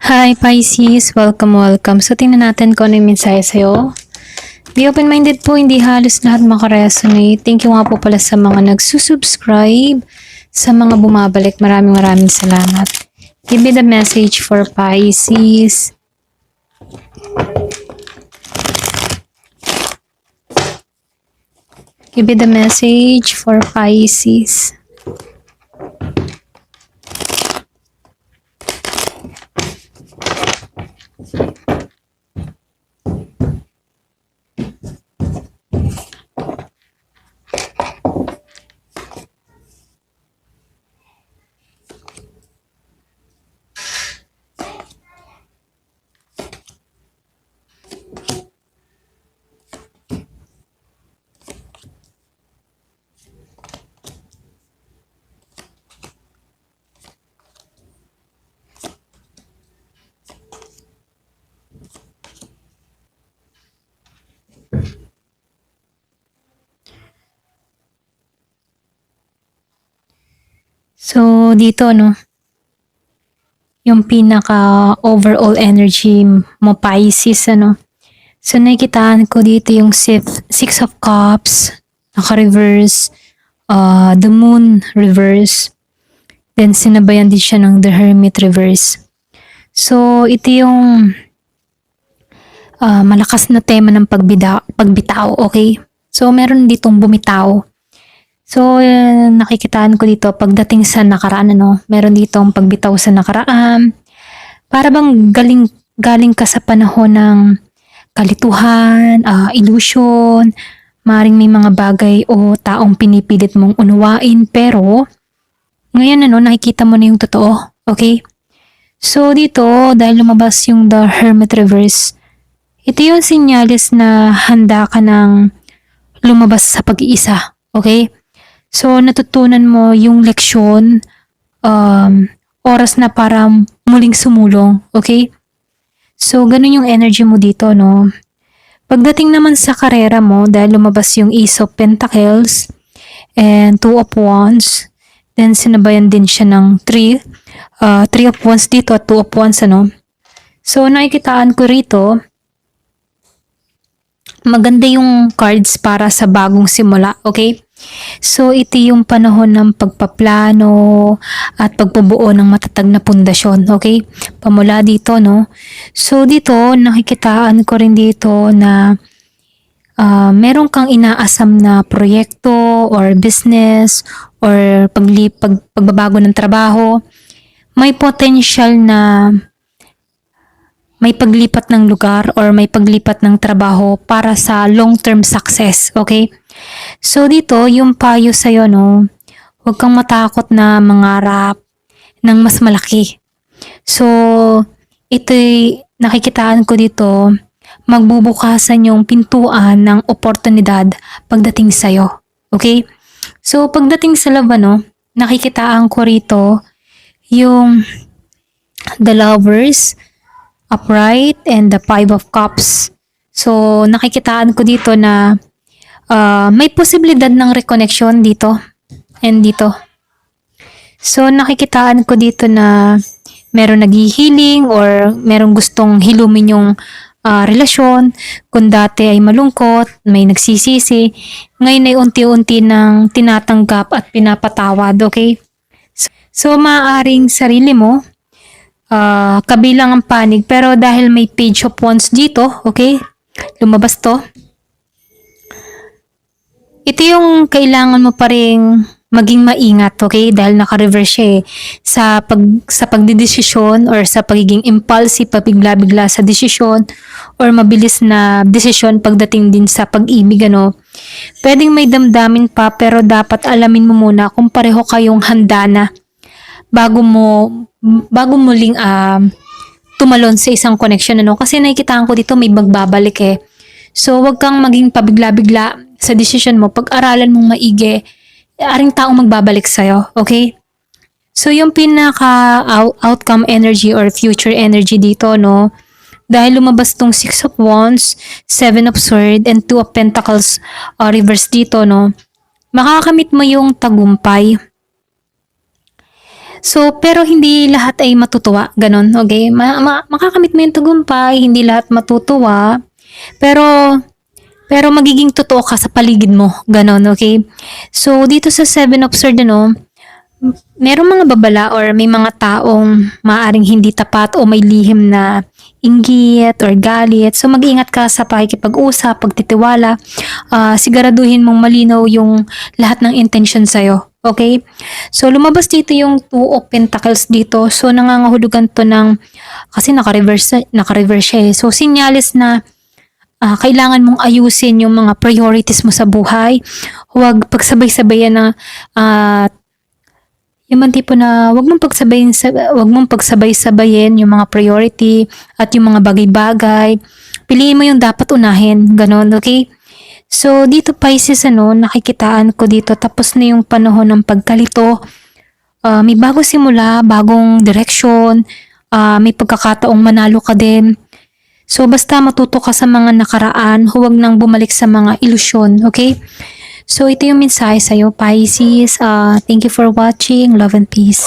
Hi Pisces! Welcome. So tingnan natin kung ano yung mensahe sa'yo. Be open-minded po, hindi halos lahat makaresonate. Thank you nga po pala sa mga nagsusubscribe, sa mga bumabalik. Maraming salamat. Give me the message for Pisces. Give me the message for Pisces. So, dito, no, yung pinaka overall energy mo, Pisces, ano. So, nakikitaan ko dito yung Six of Cups, naka-reverse, the Moon reverse, then sinabayan din siya ng the Hermit reverse. So, ito yung malakas na tema ng pagbitaw, okay? So, meron ditong bumitaw. So, nakikitaan ko dito, pagdating sa nakaraan, ano, meron ditong pagbitaw sa nakaraan. Para bang galing ka sa panahon ng kalituhan, illusion, maring may mga bagay o taong pinipilit mong unawain, pero ngayon, ano, nakikita mo na yung totoo, okay? So, dito, dahil lumabas yung the Hermit reverse, ito yung sinyalis na handa ka ng lumabas sa pag-iisa, okay? So, natutunan mo yung leksyon, oras na para muling sumulong, okay? So, ganun yung energy mo dito, no? Pagdating naman sa karera mo, dahil lumabas yung Ace of Pentacles and Two of Wands, then sinabayan din siya ng Three of Wands dito at Two of Wands, ano? So, nakikitaan ko rito, maganda yung cards para sa bagong simula, okay? So, ito yung panahon ng pagpaplano at pagbubuo ng matatag na pundasyon, okay? Pamula dito, no? So, dito, nakikitaan ko rin dito na meron kang inaasam na proyekto or business or pagbabago ng trabaho. May potential na may paglipat ng lugar or may paglipat ng trabaho para sa long-term success, okay? So dito, yung payo sa'yo, no, huwag kang matakot na mangarap ng mas malaki. So, ito'y nakikitaan ko dito, magbubukasan yung pintuan ng oportunidad pagdating sa'yo, okay? So, pagdating sa laban, no, nakikitaan ko rito yung the Lovers, Upright, and the Five of Cups. So, nakikitaan ko dito na may posibilidad ng reconnection dito and dito. So, nakikitaan ko dito na meron naghihiling or merong gustong hilumin yung relasyon. Kung dati ay malungkot, may nagsisisi, ngayon ay unti-unti nang tinatanggap at pinapatawad, okay? So, maaaring sarili mo, kabilang ang panig, pero dahil may Page of Wands dito, okay? Lumabas to. Ito yung kailangan mo pa rin maging maingat, okay? Dahil naka-reverse siya eh. Sa pagdidesisyon or sa pagiging impulsive, pabigla-bigla sa desisyon or mabilis na desisyon pagdating din sa pag-ibig, ano? Pwedeng may damdamin pa pero dapat alamin mo muna kung pareho kayong handa na bago muling tumalon sa isang connection, ano? Kasi nakikitaan ko dito may magbabalik eh. So, wag kang maging pabigla-bigla sa decision mo. Pag-aralan mong maigi, aring taong magbabalik sa'yo, okay? So, yung pinaka-outcome energy or future energy dito, no? Dahil lumabas tong Six of Wands, Seven of Swords, and Two of Pentacles reverse dito, no? Makakamit mo yung tagumpay. So, pero hindi lahat ay matutuwa, ganon, okay? Makakamit mo yung tagumpay, hindi lahat matutuwa, pero magiging totoo ka sa paligid mo, ganon, okay? So, dito sa Seven of Swords, ano, merong mga babala or may mga taong maaring hindi tapat o may lihim na inggit or galit. So, mag-ingat ka sa pakikipag-usap, pagtitiwala. Siguraduhin mong malinaw yung lahat ng intention sa'yo. Okay? So, lumabas dito yung Two of Pentacles dito. So, nangangahulugan to ng, kasi naka-reverse siya eh. So, sinyalis na kailangan mong ayusin yung mga priorities mo sa buhay. Huwag pagsabay-sabayan na yung mga tipo na wag mong pagsabay-sabayin yung mga priority at yung mga bagay-bagay. Piliin mo yung dapat unahin, ganon, okay? So, dito Pisces, ano, nakikitaan ko dito, tapos na yung panahon ng pagkalito. May bagong simula, bagong direksyon, may pagkakataong manalo ka din. So, basta matuto ka sa mga nakaraan, huwag nang bumalik sa mga ilusyon, okay? So, ito yung mensahe sa'yo, Pisces. Thank you for watching. Love and peace.